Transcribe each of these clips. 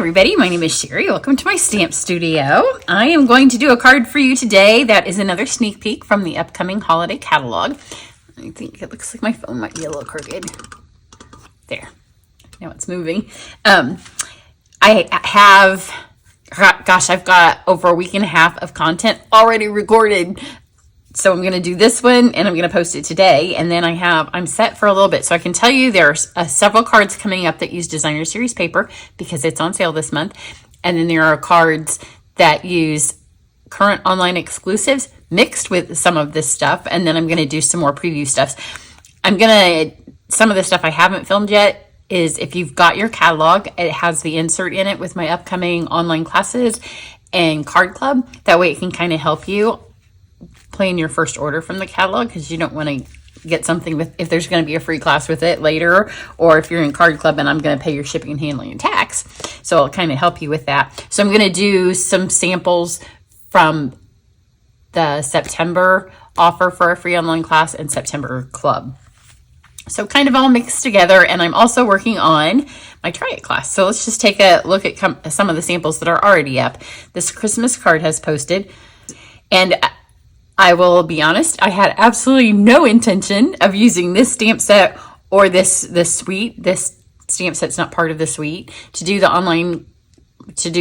everybody, my name is Cheri. Welcome to my stamp studio. I am going to do a card for you today that is another sneak peek from the upcoming holiday catalog. I think it looks like my phone might be a little crooked. There. Now it's moving. I've got over a week and a half of content already recorded. So I'm going to do this one and I'm going to post it today. And then I'm set for a little bit. So I can tell you there's several cards coming up that use designer series paper because it's on sale this month. And then there are cards that use current online exclusives mixed with some of this stuff. And then I'm going to do some more preview stuff. Some of the stuff I haven't filmed yet is if you've got your catalog, it has the insert in it with my upcoming online classes and card club. That way it can kind of help you plan your first order from the catalog, because you don't want to get something with if there's going to be a free class with it later, or if you're in card club and I'm going to pay your shipping and handling and tax. So I'll kind of help you with that. So I'm going to do some samples from the September offer for a free online class and September club. So kind of all mixed together. And I'm also working on my try it class. So let's just take a look at some of the samples that are already up. This Christmas card has posted, and I will be honest, I had absolutely no intention of using this stamp set or this suite. This stamp set's not part of the suite to do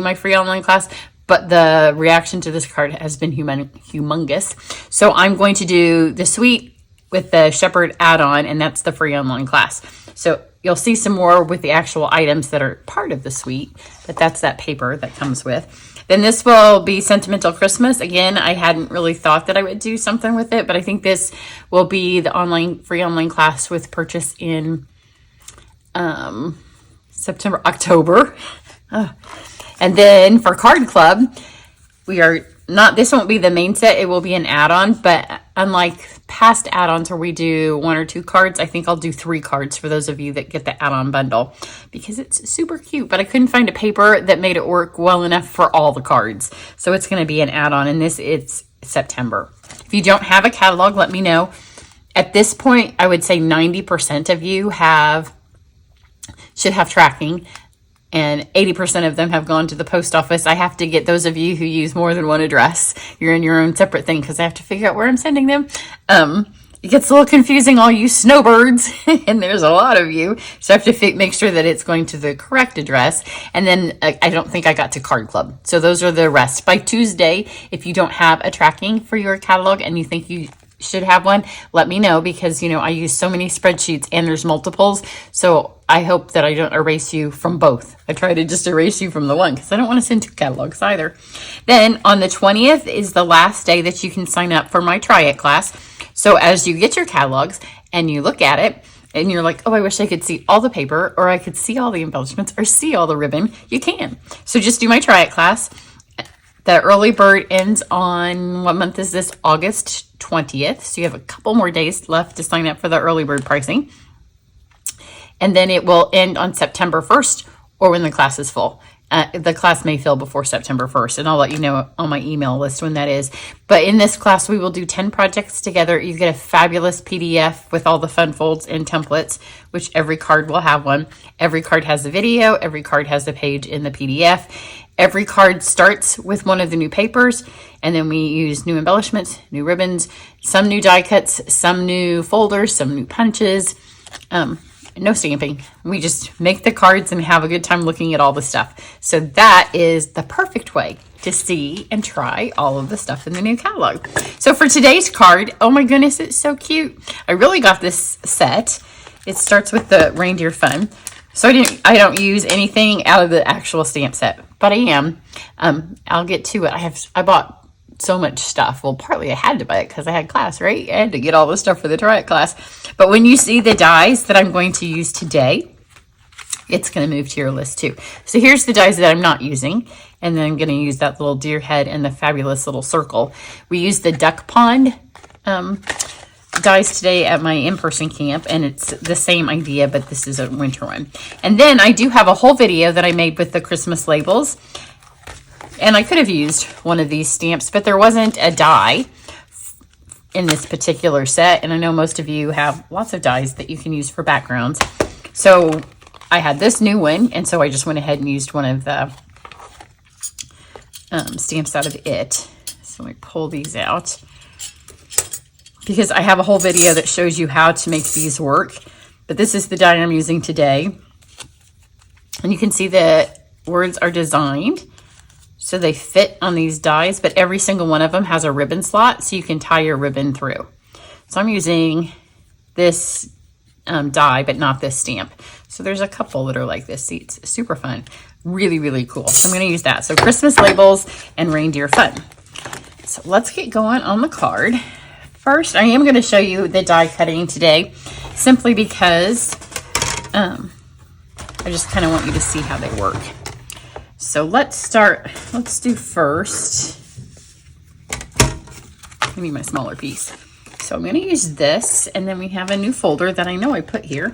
my free online class, but the reaction to this card has been humongous. So I'm going to do the suite with the Shepherd add-on, and that's the free online class. So you'll see some more with the actual items that are part of the suite, but that's that paper that comes with. Then this will be Sentimental Christmas. Again, I hadn't really thought that I would do something with it, but I think this will be the free online class with purchase in October. And then for Card Club, this won't be the main set, it will be an add-on, but unlike past add-ons where we do 1 or 2 cards, I think I'll do 3 cards for those of you that get the add-on bundle because it's super cute, but I couldn't find a paper that made it work well enough for all the cards. So it's going to be an add-on, and it's September. If you don't have a catalog, let me know. At this point, I would say 90% of you should have tracking, and 80% of them have gone to the post office. I have to get those of you who use more than one address. You're in your own separate thing because I have to figure out where I'm sending them. It gets a little confusing, all you snowbirds, and there's a lot of you. So I have to make sure that it's going to the correct address. And then I don't think I got to Card Club. So those are the rest. By Tuesday, if you don't have a tracking for your catalog and you think you should have one, let me know, because I use so many spreadsheets and there's multiples. So I hope that I don't erase you from both. I try to just erase you from the one because I don't want to send 2 catalogs either. Then on the 20th is the last day that you can sign up for my Try It class. So as you get your catalogs and you look at it and you're like, oh, I wish I could see all the paper, or I could see all the embellishments, or see all the ribbon, you can. So just do my Try It class. The early bird ends on, what month is this? August 20th. So you have a couple more days left to sign up for the early bird pricing. And then it will end on September 1st, or when the class is full. The class may fill before September 1st, and I'll let you know on my email list when that is. But in this class, we will do 10 projects together. You get a fabulous PDF with all the fun folds and templates, which every card will have one. Every card has a video. Every card has a page in the PDF. Every card starts with one of the new papers, and then we use new embellishments, new ribbons, some new die cuts, some new folders, some new punches. No stamping. We just make the cards and have a good time looking at all the stuff. So that is the perfect way to see and try all of the stuff in the new catalog. So for today's card, oh my goodness, it's so cute. I really got this set. It starts with the Reindeer fun. So I don't use anything out of the actual stamp set, but I am. I'll get to it. I bought so much stuff. Well, partly I had to buy it because I had class, right? I had to get all the stuff for the Try It class. But when you see the dies that I'm going to use today, it's going to move to your list too. So here's the dies that I'm not using. And then I'm going to use that little deer head and the fabulous little circle. We used the duck pond dies today at my in-person camp, and it's the same idea, but this is a winter one. And then I do have a whole video that I made with the Christmas labels. And I could have used one of these stamps, but there wasn't a die in this particular set. And I know most of you have lots of dies that you can use for backgrounds. So I had this new one, and so I just went ahead and used one of the stamps out of it. So let me pull these out, because I have a whole video that shows you how to make these work. But this is the die I'm using today. And you can see the words are designed so they fit on these dies, but every single one of them has a ribbon slot so you can tie your ribbon through. So I'm using this die, but not this stamp. So there's a couple that are like this. It's super fun. Really, really cool. So I'm going to use that. So Christmas labels and reindeer fun. So let's get going on the card. First, I am going to show you the die cutting today, simply because I just kind of want you to see how they work. So let's do first. I need my smaller piece. So I'm going to use this, and then we have a new folder that I know I put here.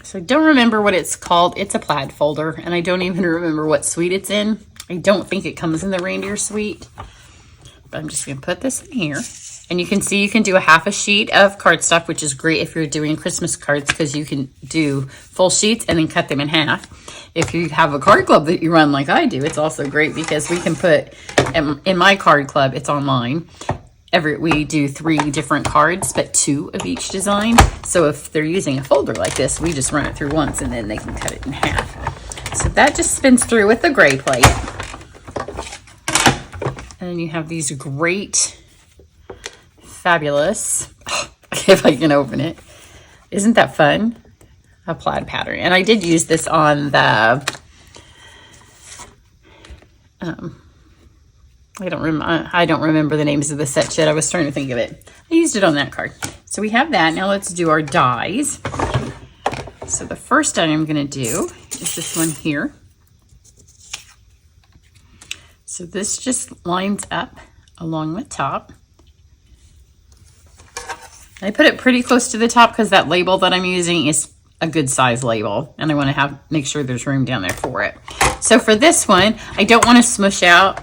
So I don't remember what it's called. It's a plaid folder, and I don't even remember what suite it's in. I don't think it comes in the reindeer suite, but I'm just going to put this in here. And you can see you can do a half a sheet of cardstock, which is great if you're doing Christmas cards, because you can do full sheets and then cut them in half. If you have a card club that you run like I do, it's also great because we can put, in my card club, it's online. We do 3 different cards, but 2 of each design. So if they're using a folder like this, we just run it through once and then they can cut it in half. So that just spins through with the gray plate. And then you have these great, fabulous, if I can open it. Isn't that fun? A plaid pattern. And I did use this on the, I don't remember the names of the set yet. I was trying to think of it. I used it on that card. So we have that. Now let's do our dies. So the first die I'm going to do is this one here. So this just lines up along the top. I put it pretty close to the top because that label that I'm using is a good size label, and I want to make sure there's room down there for it. So for this one, I don't want to smush out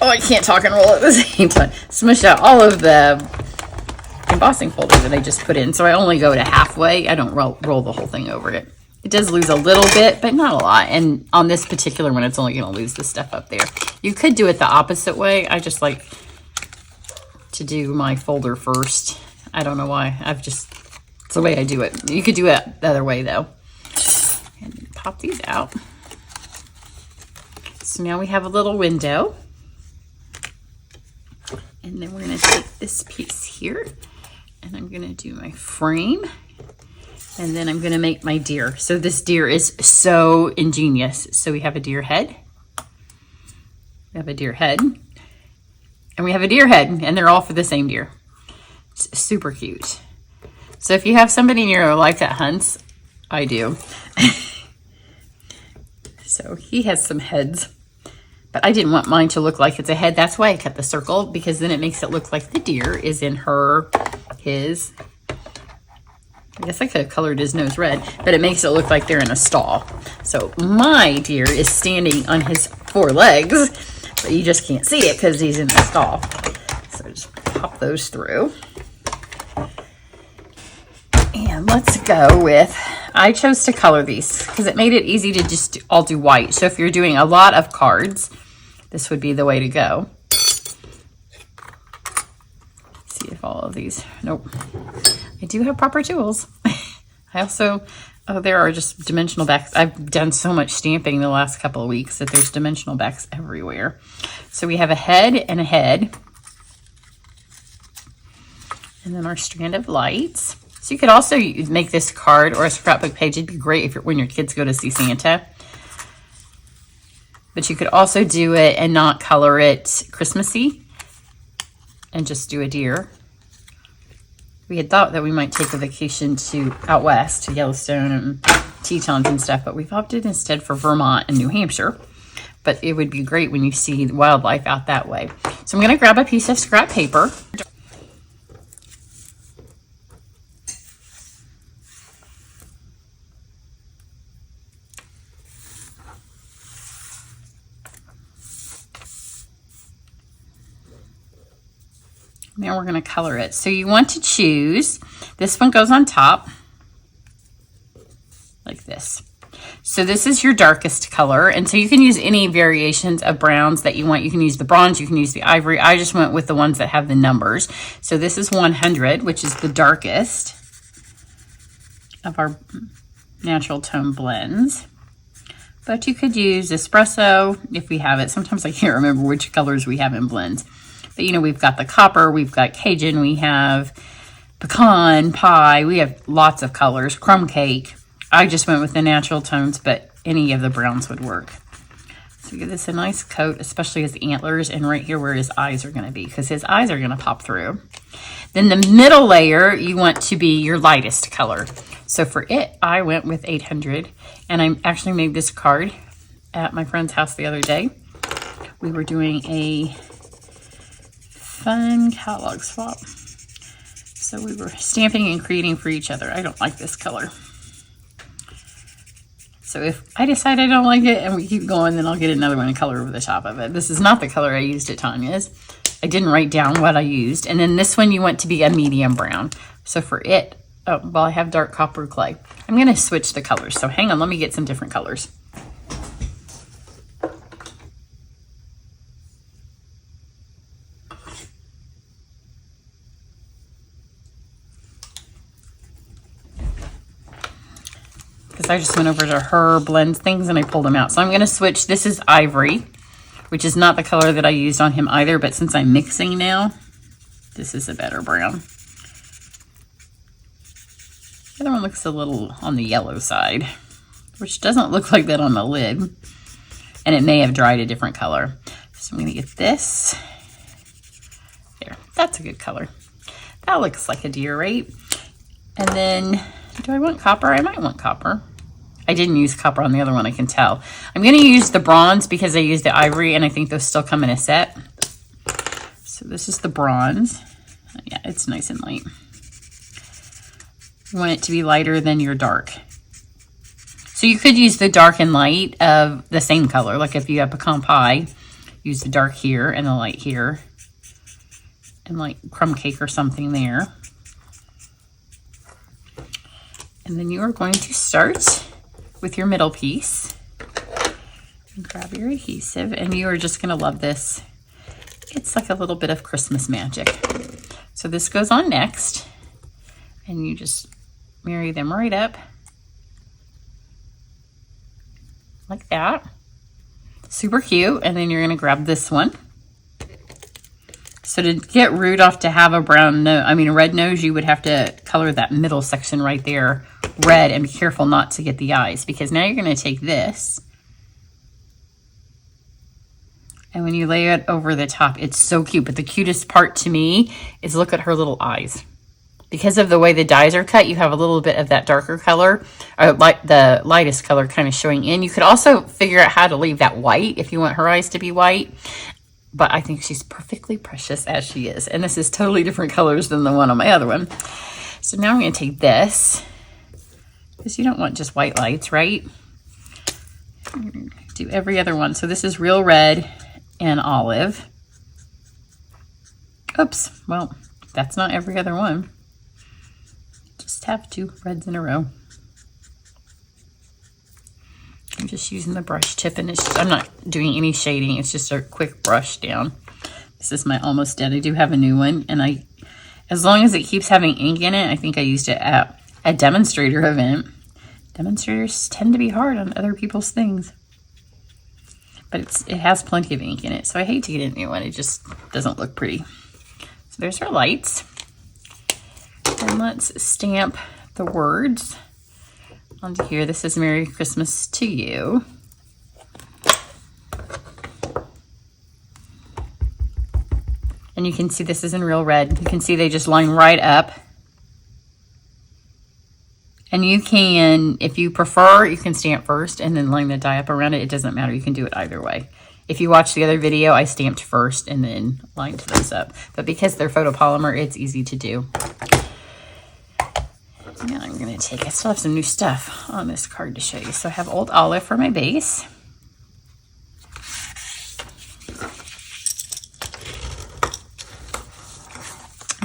I can't talk and roll at the same time. Smush out all of the embossing folder that I just put in. So I only go to halfway. I don't roll the whole thing over it. It does lose a little bit, but not a lot. And on this particular one, it's only going to lose the stuff up there. You could do it the opposite way. I just like to do my folder first. I don't know why. It's the way I do it. You could do it the other way though. And pop these out. So now we have a little window. And then we're going to take this piece here and I'm going to do my frame. And then I'm going to make my deer. So this deer is so ingenious. So we have a deer head. We have a deer head. And we have a deer head. And they're all for the same deer. It's super cute. So if you have somebody in your life that hunts, I do. So he has some heads. But I didn't want mine to look like it's a head. That's why I cut the circle, because then it makes it look like the deer is in his. I guess I could have colored his nose red, but it makes it look like they're in a stall. So my deer is standing on his 4 legs, but you just can't see it because he's in the stall. So just pop those through. And let's go with, I chose to color these because it made it easy to just all do white. So if you're doing a lot of cards, this would be the way to go. Let's see if all of these, nope. I do have proper tools. I also, there are just dimensional backs. I've done so much stamping the last couple of weeks that there's dimensional backs everywhere. So we have a head and a head. And then our strand of lights. So you could also make this card or a scrapbook page. It'd be great when your kids go to see Santa. But you could also do it and not color it Christmassy and just do a deer. We had thought that we might take a vacation out west to Yellowstone and Tetons and stuff, but we've opted instead for Vermont and New Hampshire. But it would be great when you see wildlife out that way. So I'm going to grab a piece of scrap paper. Now we're going to color it. So you want to choose This one goes on top like this. So this is your darkest color, and so you can use any variations of browns that you want. You can use the bronze, you can use the ivory. I just went with the ones that have the numbers. So this is 100, which is the darkest of our natural tone blends. But you could use espresso if we have it. Sometimes I can't remember which colors we have in blends. But you know, we've got the copper, we've got Cajun, we have pecan pie, we have lots of colors, crumb cake. I just went with the natural tones, but any of the browns would work. So give this a nice coat, especially his antlers and right here where his eyes are going to be, because his eyes are going to pop through. Then the middle layer, you want to be your lightest color. So for it, I went with 800, and I actually made this card at my friend's house the other day. We were doing a fun catalog swap. So we were stamping and creating for each other. I don't like this color. So if I decide I don't like it and we keep going, then I'll get another one and color over the top of it. This is not the color I used at Tanya's. I didn't write down what I used. And then this one you want to be a medium brown. So for it, oh, well, I have dark copper clay. I'm going to switch the colors. So hang on, let me get some different colors. Because I just went over to her blends things and I pulled them out. So I'm going to switch. This is ivory, which is not the color that I used on him either. But since I'm mixing now, this is a better brown. The other one looks a little on the yellow side, which doesn't look like that on the lid. And it may have dried a different color. So I'm going to get this. There, that's a good color. That looks like a deer, right? And then, do I want copper? I might want copper. I didn't use copper on the other one, I can tell. I'm going to use the bronze because I used the ivory, and I think those still come in a set. So this is the bronze. Yeah, it's nice and light. You want it to be lighter than your dark. So you could use the dark and light of the same color. Like if you have pecan pie, use the dark here and the light here. And like crumb cake or something there. And then you are going to start with your middle piece. And grab your adhesive, and you are just going to love this. It's like a little bit of Christmas magic. So this goes on next, and you just marry them right up like that. Super cute. And then you're going to grab this one. So to get Rudolph to have a red nose, you would have to color that middle section right there red, and be careful not to get the eyes, because now you're going to take this, and when you lay it over the top, it's so cute. But the cutest part to me is look at her little eyes. Because of the way the dies are cut, you have a little bit of that darker color, or the lightest color kind of showing in. You could also figure out how to leave that white if you want her eyes to be white. But I think she's perfectly precious as she is. And this is totally different colors than the one on my other one. So now I'm going to take this, because you don't want just white lights, right? Do every other one. So this is real red and olive. Oops. Well, that's not every other one. Just have 2 reds in a row. I'm just using the brush tip, and I'm not doing any shading. It's just a quick brush down. This is my almost dead. I do have a new one, and as long as it keeps having ink in it, I think I used it at a demonstrator event. Demonstrators tend to be hard on other people's things, but it has plenty of ink in it, so I hate to get a new one. It just doesn't look pretty. So there's our lights, and let's stamp the words onto here. This is Merry Christmas to you. And you can see this is in real red. You can see they just line right up. And you can, if you prefer, you can stamp first and then line the die up around it. It doesn't matter. You can do it either way. If you watch the other video, I stamped first and then lined those up. But because they're photopolymer, it's easy to do. Now I'm going to I still have some new stuff on this card to show you. So I have Old Olive for my base.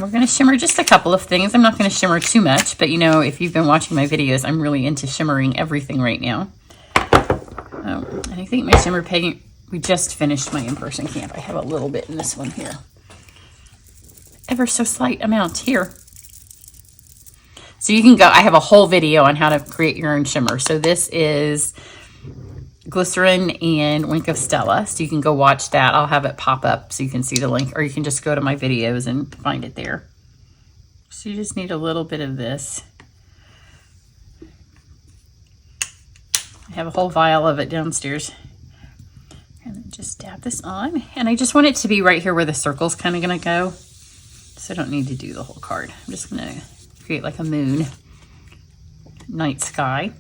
We're going to shimmer just a couple of things. I'm not going to shimmer too much, but you know, if you've been watching my videos, I'm really into shimmering everything right now. Oh, and I think my shimmer paint, we just finished my in-person camp. I have a little bit in this one here. Ever so slight amount here. So you can go, I have a whole video on how to create your own shimmer. So this is glycerin and Wink of Stella. So you can go watch that. I'll have it pop up so you can see the link, or you can just go to my videos and find it there. So you just need a little bit of this. I have a whole vial of it downstairs. And then just dab this on. And I just want it to be right here where the circle's kind of going to go. So I don't need to do the whole card. I'm just going to create like a moon, night sky.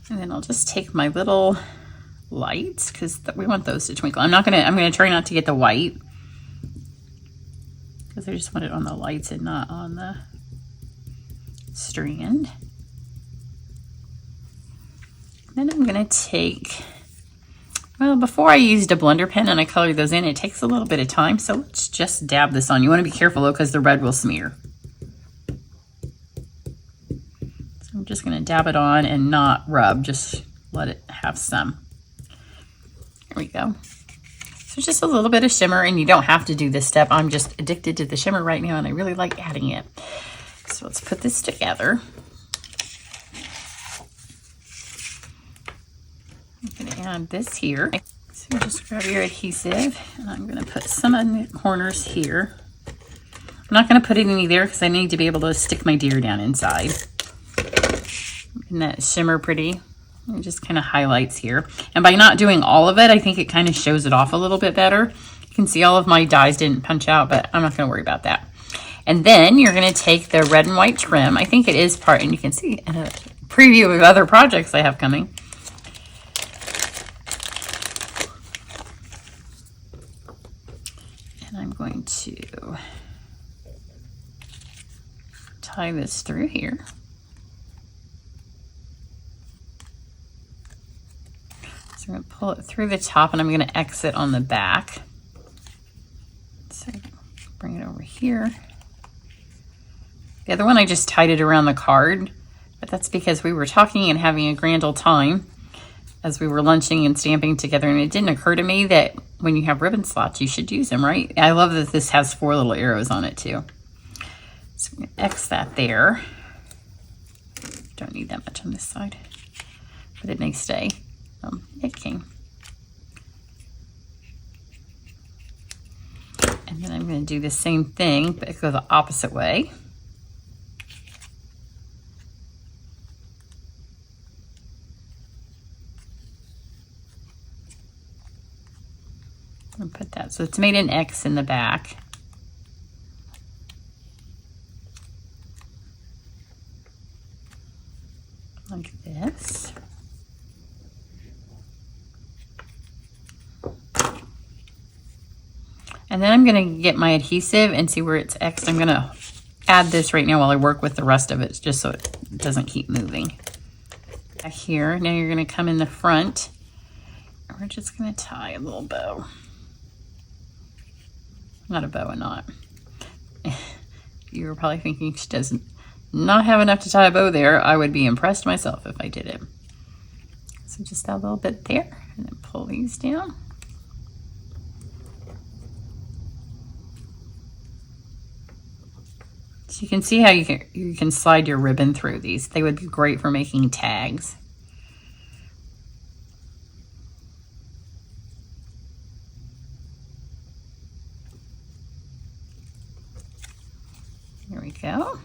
And then I'll just take my little lights, because we want those to twinkle. I'm going to try not to get the white, because I just want it on the lights and not on the strand. Then I'm going to take, well, before I used a blender pen and I colored those in, it takes a little bit of time. So let's just dab this on. You want to be careful though, because the red will smear. So I'm just going to dab it on and not rub, just let it have some. There we go. So just a little bit of shimmer, and you don't have to do this step. I'm just addicted to the shimmer right now, and I really like adding it. So let's put this together. I'm going to add this here. So just grab your adhesive, and I'm going to put some in the corners here. I'm not going to put any there because I need to be able to stick my deer down inside. Isn't that shimmer pretty? It just kind of highlights here. And by not doing all of it, I think it kind of shows it off a little bit better. You can see all of my dies didn't punch out, but I'm not going to worry about that. And then you're going to take the red and white trim. I think it is part, and you can see in a preview of other projects I have coming. And I'm going to tie this through here. So I'm going to pull it through the top, and I'm going to exit on the back. So bring it over here. The other one, I just tied it around the card, but that's because we were talking and having a grand old time as we were lunching and stamping together, and it didn't occur to me that when you have ribbon slots, you should use them, right? I love that this has 4 little arrows on it too. So I'm going to X that there. Don't need that much on this side, but it may stay. It came. And then I'm going to do the same thing, but go the opposite way. And put that, so it's made an X in the back. Like this. And then I'm going to get my adhesive and see where it's X'd. I'm going to add this right now while I work with the rest of it, just so it doesn't keep moving. Back here, now you're going to come in the front. And we're just going to tie a little bow. Not a bow and knot. You were probably thinking she does not have enough to tie a bow there. I would be impressed myself if I did it. So just that little bit there, and then pull these down. So you can see how you can slide your ribbon through these. They would be great for making tags. There we go.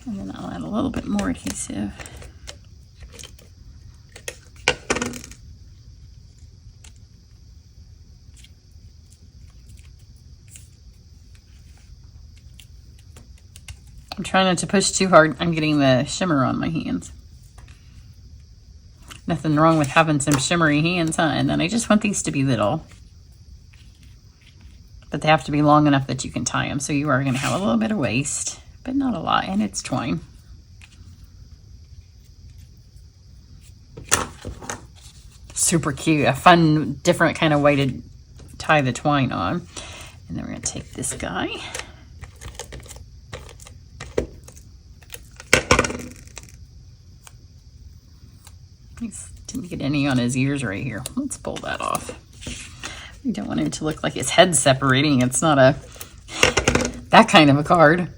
And then I'll add a little bit more adhesive. I'm trying not to push too hard. I'm getting the shimmer on my hands. Nothing wrong with having some shimmery hands, huh? And then I just want these to be little. But they have to be long enough that you can tie them. So you are going to have a little bit of waste, but not a lot. And it's twine. Super cute. A fun, different kind of way to tie the twine on. And then we're going to take this guy. He didn't get any on his ears right here. Let's pull that off. We don't want him to look like his head's separating. It's not that kind of a card.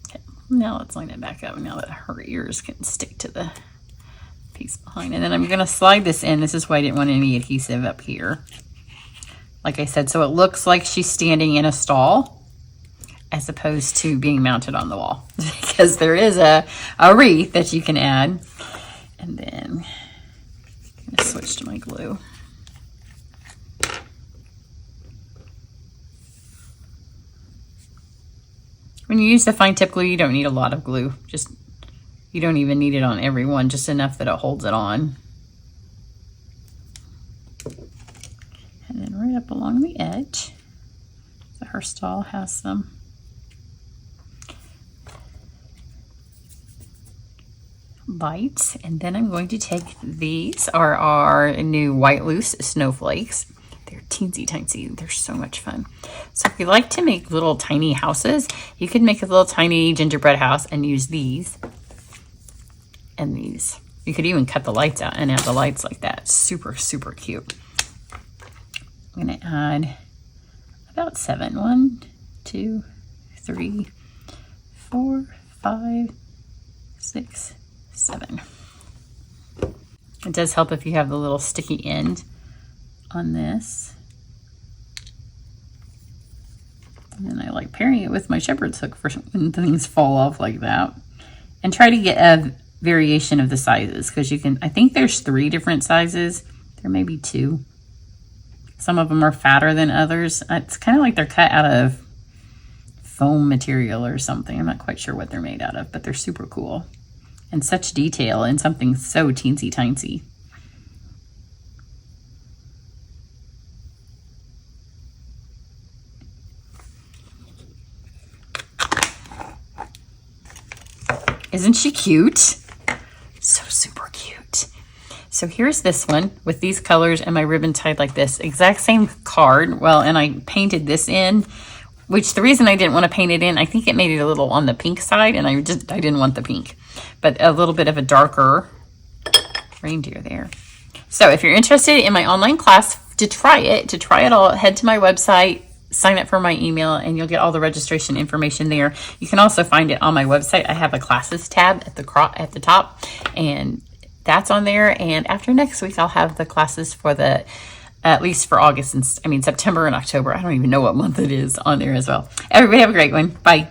Okay, now let's line it back up now that her ears can stick to the piece behind. And then I'm going to slide this in. This is why I didn't want any adhesive up here. Like I said, so it looks like she's standing in a stall as opposed to being mounted on the wall, because there is a wreath that you can add. And then I'm going to switch to my glue. When you use the fine tip glue, you don't need a lot of glue. You don't even need it on every one, just enough that it holds it on. And then right up along the edge, so her stall has some bites. And then I'm going to take, these are our new white loose snowflakes. They're teensy tiny. They're so much fun. So if you like to make little tiny houses, you could make a little tiny gingerbread house and use these and these. You could even cut the lights out and add the lights like that. Super, super cute. I'm going to add about 7. 1, 2, 3, 4, 5, 6, 7. It does help if you have the little sticky end on this. And then I like pairing it with my shepherd's hook for when things fall off like that. And try to get a variation of the sizes, because you can, I think there's 3 different sizes. There may be 2. Some of them are fatter than others. It's kind of like they're cut out of foam material or something. I'm not quite sure what they're made out of, but they're super cool. And such detail in something so teensy tiny. Isn't she cute? So super cute. So here's this one with these colors and my ribbon tied like this. Exact same card. Well, and I painted this in, which the reason I didn't want to paint it in, I think it made it a little on the pink side, and I didn't want the pink, but a little bit of a darker reindeer there. So if you're interested in my online class to try it all, head to my website, sign up for my email, and you'll get all the registration information there. You can also find it on my website. I have a classes tab at the top, and that's on there. And after next week, I'll have the classes for at least for August and September and October. I don't even know what month it is on there as well. Everybody have a great one. Bye.